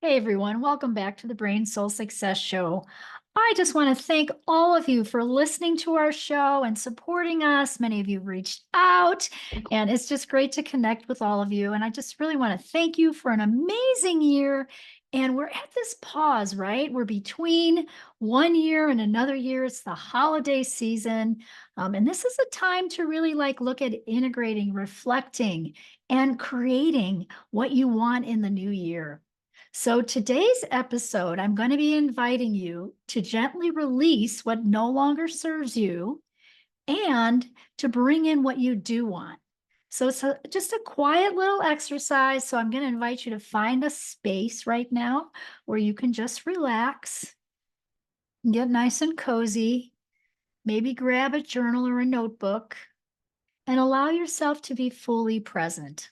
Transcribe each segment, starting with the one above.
Hey everyone, welcome back to the Brain Soul Success Show. I just want to thank all of you for listening to our show and supporting us. Many of you reached out, and it's just great to connect with all of you. And I just really want to thank you for an amazing year. And we're at this pause, right? We're between one year and another year. It's the holiday season. And this is a time to really look at integrating, reflecting, and creating what you want in the new year. So today's episode, I'm going to be inviting you to gently release what no longer serves you and to bring in what you do want. So it's just a quiet little exercise. So I'm going to invite you to find a space right now where you can just relax and get nice and cozy. Maybe grab a journal or a notebook and allow yourself to be fully present.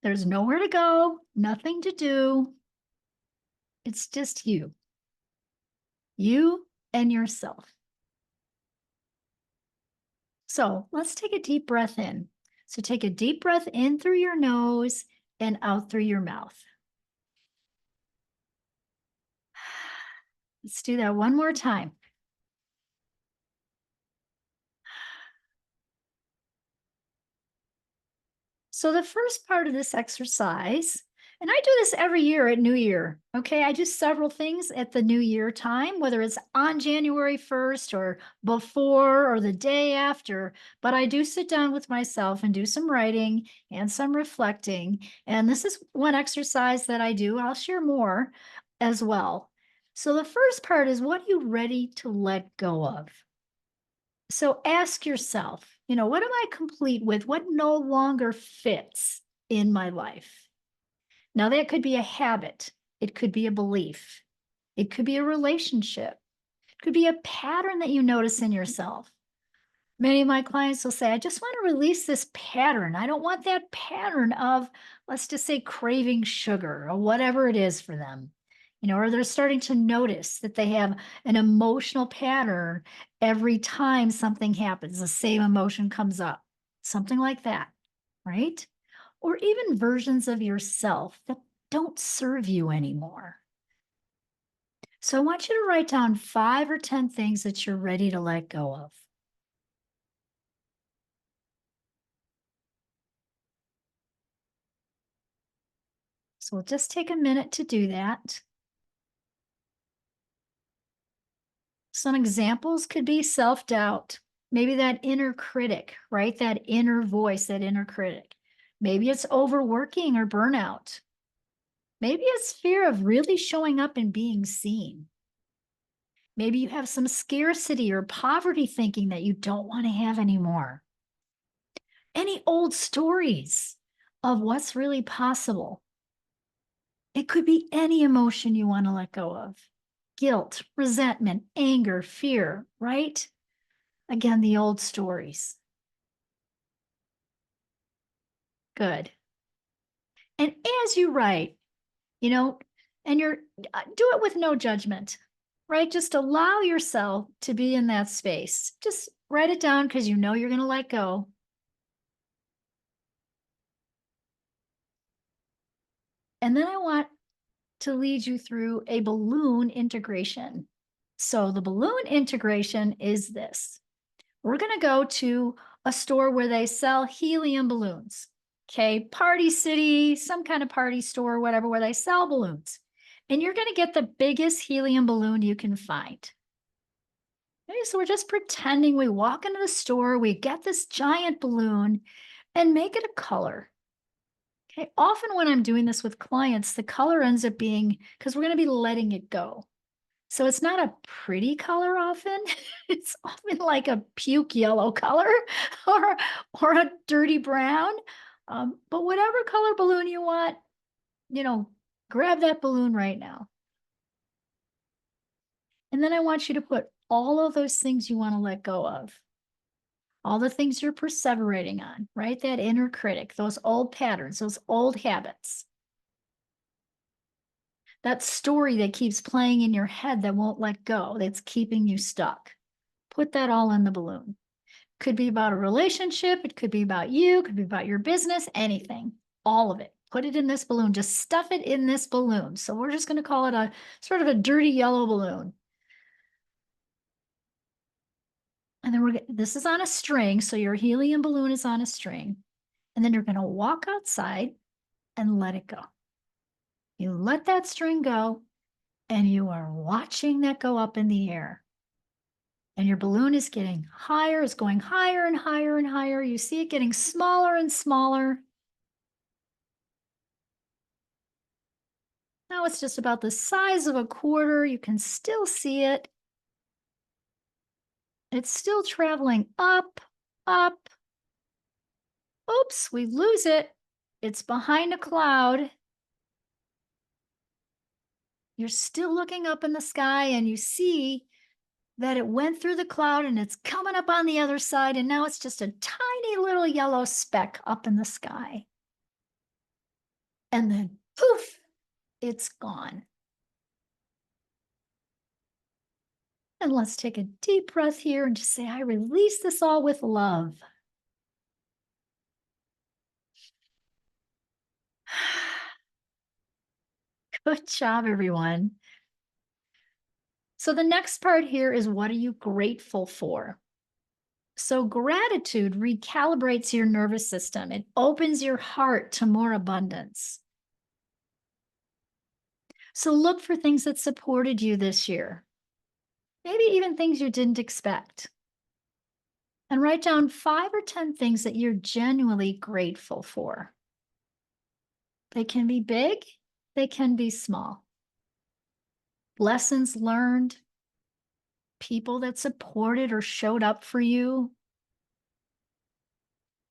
There's nowhere to go, nothing to do. It's just you and yourself. So let's take a deep breath in. So take a deep breath in through your nose and out through your mouth. Let's do that one more time. So the first part of this exercise, and I do this every year at New Year, okay? I do several things at the New Year time, whether it's on January 1st or before or the day after, but I do sit down with myself and do some writing and some reflecting. And this is one exercise that I do. I'll share more as well. So the first part is, what are you ready to let go of? So ask yourself, what am I complete with? What no longer fits in my life? Now, that could be a habit. It could be a belief. It could be a relationship. It could be a pattern that you notice in yourself. Many of my clients will say, I just want to release this pattern. I don't want that pattern of, let's just say, craving sugar or whatever it is for them. Or they're starting to notice that they have an emotional pattern every time something happens, the same emotion comes up, something like that, right? Or even versions of yourself that don't serve you anymore. So I want you to write down 5 or 10 things that you're ready to let go of. So we'll just take a minute to do that. Some examples could be self-doubt, maybe that inner critic, right? That inner voice, that inner critic. Maybe it's overworking or burnout. Maybe it's fear of really showing up and being seen. Maybe you have some scarcity or poverty thinking that you don't want to have anymore. Any old stories of what's really possible. It could be any emotion you want to let go of. Guilt, resentment, anger, fear, right? Again, the old stories. Good. And as you write, and do it with no judgment, right? Just allow yourself to be in that space. Just write it down because you're going to let go. And then I want to lead you through a balloon integration. So the balloon integration is this. We're going to go to a store where they sell helium balloons. Okay, Party City, some kind of party store, whatever, where they sell balloons. And you're going to get the biggest helium balloon you can find. Okay, so we're just pretending we walk into the store, we get this giant balloon and make it a color. Okay, often when I'm doing this with clients, the color ends up being, because we're going to be letting it go. So it's not a pretty color often. It's often like a puke yellow color or a dirty brown. But whatever color balloon you want, grab that balloon right now. And then I want you to put all of those things you want to let go of. All the things you're perseverating on, right? That inner critic, those old patterns, those old habits. That story that keeps playing in your head that won't let go, that's keeping you stuck. Put that all in the balloon. Could be about a relationship. It could be about you. It could be about your business, anything, all of it. Put it in this balloon, just stuff it in this balloon. So we're just going to call it a sort of a dirty yellow balloon. And then this is on a string. So your helium balloon is on a string. And then you're going to walk outside and let it go. You let that string go and you are watching that go up in the air. And your balloon is getting higher, it's going higher and higher and higher. You see it getting smaller and smaller. Now it's just about the size of a quarter. You can still see it. It's still traveling up, up. Oops, we lose it. It's behind a cloud. You're still looking up in the sky and you see that it went through the cloud and it's coming up on the other side. And now it's just a tiny little yellow speck up in the sky. And then poof, it's gone. And let's take a deep breath here and just say, I release this all with love. Good job, everyone. So the next part here is, what are you grateful for? So gratitude recalibrates your nervous system. It opens your heart to more abundance. So look for things that supported you this year. Maybe even things you didn't expect. And write down 5 or 10 things that you're genuinely grateful for. They can be big, they can be small. Lessons learned, people that supported or showed up for you,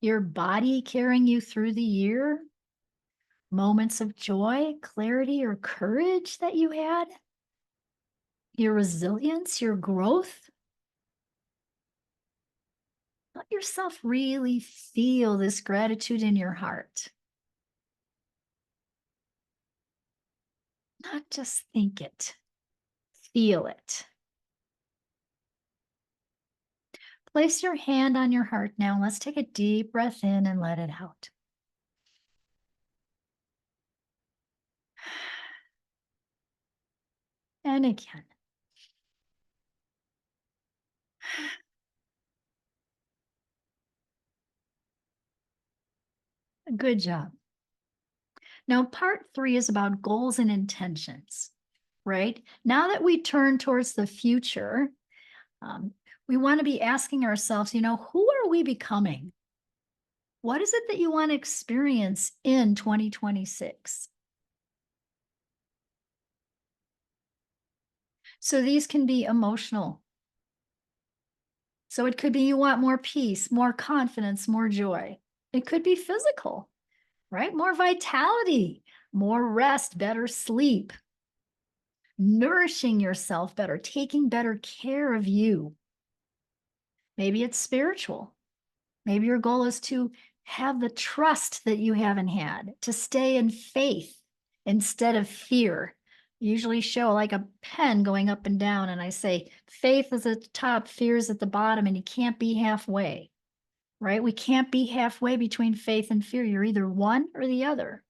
your body carrying you through the year, moments of joy, clarity, or courage that you had, your resilience, your growth. Let yourself really feel this gratitude in your heart. Not just think it, feel it. Place your hand on your heart now. Let's take a deep breath in and let it out. And again. Good job. Now, part 3 is about goals and intentions, right? Now that we turn towards the future, we want to be asking ourselves, who are we becoming? What is it that you want to experience in 2026? So these can be emotional. So it could be you want more peace, more confidence, more joy. It could be physical, right? More vitality, more rest, better sleep, nourishing yourself better, taking better care of you. Maybe it's spiritual. Maybe your goal is to have the trust that you haven't had, to stay in faith instead of fear. Usually show like a pen going up and down, and I say faith is at the top, fear is at the bottom, and you can't be halfway, right? We can't be halfway between faith and fear. You're either one or the other.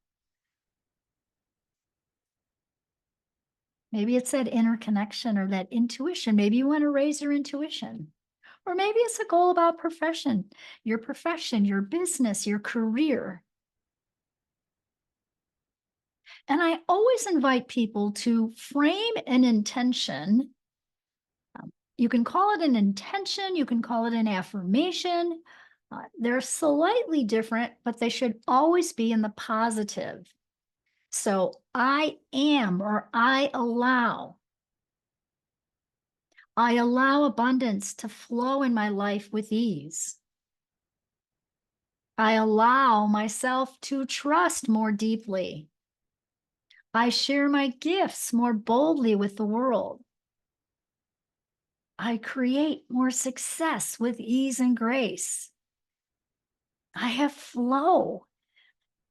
Maybe it's that inner connection or that intuition. Maybe you want to raise your intuition. Or maybe it's a goal about profession, your business, your career. And I always invite people to frame an intention. You can call it an intention, you can call it an affirmation. They're slightly different, but they should always be in the positive. So I am, or I allow. I allow abundance to flow in my life with ease. I allow myself to trust more deeply. I share my gifts more boldly with the world. I create more success with ease and grace. I have flow.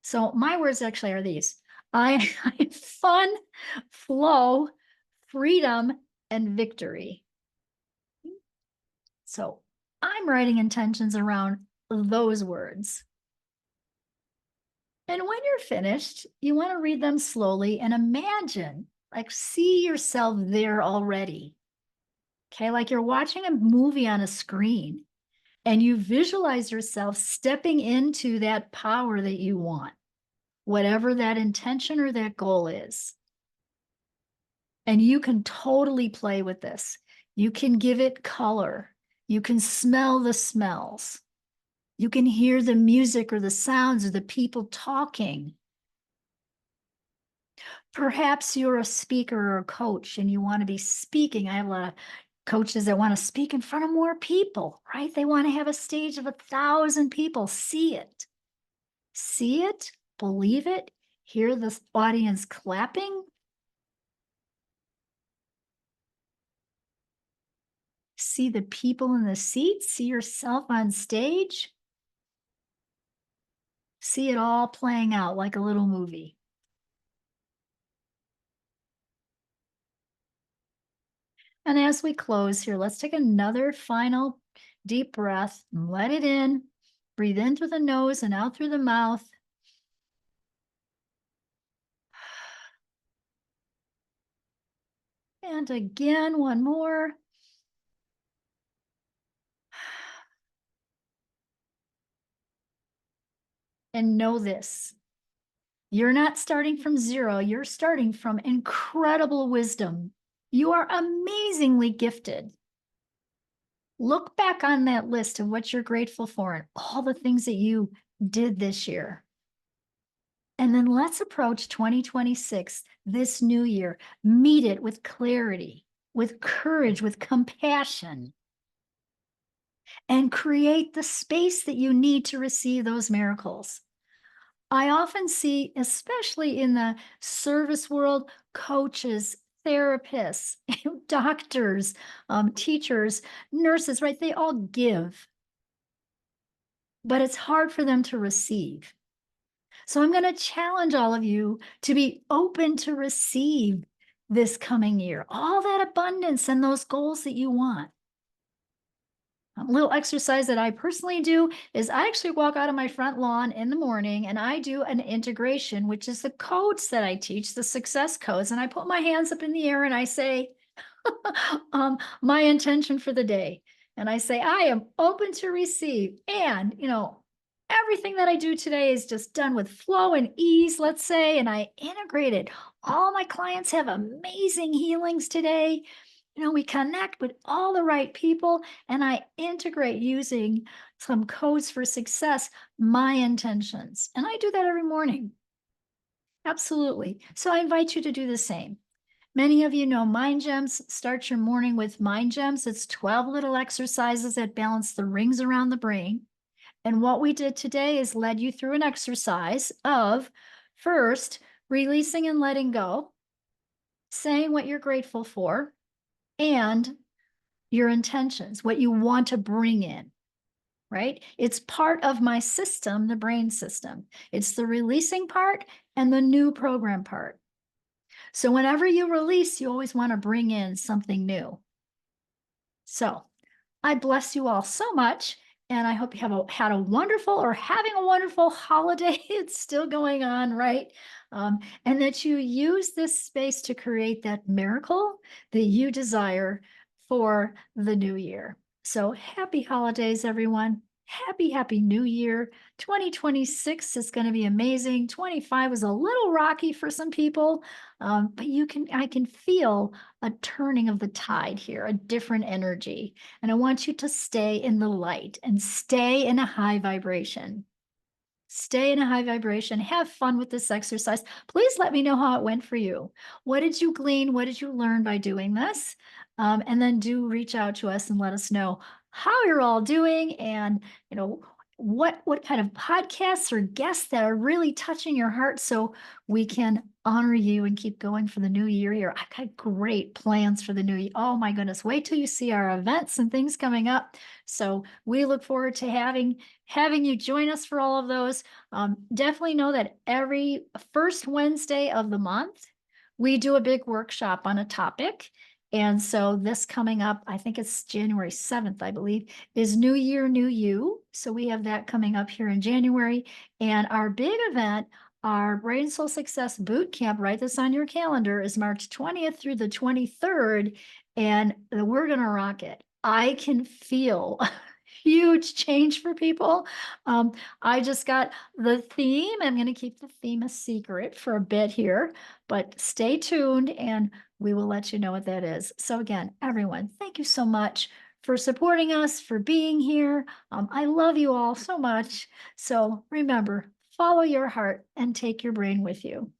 So my words actually are these. I have fun, flow, freedom, and victory. So I'm writing intentions around those words. And when you're finished, you want to read them slowly and imagine, like, see yourself there already. Okay, like you're watching a movie on a screen and you visualize yourself stepping into that power that you want, whatever that intention or that goal is. And you can totally play with this. You can give it color. You can smell the smells. You can hear the music or the sounds of the people talking. Perhaps you're a speaker or a coach and you want to be speaking. I have a lot of coaches that want to speak in front of more people, right? They want to have a stage of 1,000 people. See it, believe it, hear the audience clapping. See the people in the seats, see yourself on stage. See it all playing out like a little movie. And as we close here, let's take another final deep breath and let it in. Breathe in through the nose and out through the mouth. And again, one more. And know this, you're not starting from zero, you're starting from incredible wisdom. You are amazingly gifted. Look back on that list of what you're grateful for and all the things that you did this year. And then let's approach 2026, this new year, meet it with clarity, with courage, with compassion, and create the space that you need to receive those miracles. I often see, especially in the service world, coaches, therapists, doctors, teachers, nurses, right? They all give, but it's hard for them to receive. So I'm going to challenge all of you to be open to receive this coming year, all that abundance and those goals that you want. A little exercise that I personally do is I actually walk out of my front lawn in the morning and I do an integration, which is the codes that I teach, the success codes. And I put my hands up in the air and I say, my intention for the day. And I say, I am open to receive. And, everything that I do today is just done with flow and ease, let's say, and I integrate it. All my clients have amazing healings today. We connect with all the right people, and I integrate using some codes for success, my intentions. And I do that every morning. Absolutely. So I invite you to do the same. Many of you know Mind Gems. Start your morning with Mind Gems. It's 12 little exercises that balance the rings around the brain. And what we did today is led you through an exercise of first releasing and letting go, saying what you're grateful for, and your intentions, what you want to bring in, right? It's part of my system, the brain system. It's the releasing part and the new program part. So whenever you release, you always want to bring in something new. So I bless you all so much. And I hope you have had a wonderful or having a wonderful holiday. It's still going on, right? And that you use this space to create that miracle that you desire for the new year. So happy holidays, everyone. Happy new year. 2026 is going to be amazing. 25 was a little rocky for some people, but I can feel a turning of the tide here, a different energy. And I want you to stay in the light and stay in a high vibration. Stay in a high vibration. Have fun with this exercise. Please let me know how it went for you. What did you glean? What did you learn by doing this? And then do reach out to us and let us know how you're all doing and, what kind of podcasts or guests that are really touching your heart so we can honor you and keep going for the new year here. I've got great plans for the new year. Oh my goodness. Wait till you see our events and things coming up. So we look forward to having you join us for all of those. Definitely know that every first Wednesday of the month, we do a big workshop on a topic. And so this coming up, I think it's January 7th, I believe, is New Year, New You. So we have that coming up here in January. And our big event, our Brain Soul Success Boot Camp, write this on your calendar, is March 20th through the 23rd. And we're going to rock it. I can feel huge change for people. I just got the theme. I'm going to keep the theme a secret for a bit here, but stay tuned and we will let you know what that is. So again, everyone, thank you so much for supporting us, for being here. I love you all so much. So remember, follow your heart and take your brain with you.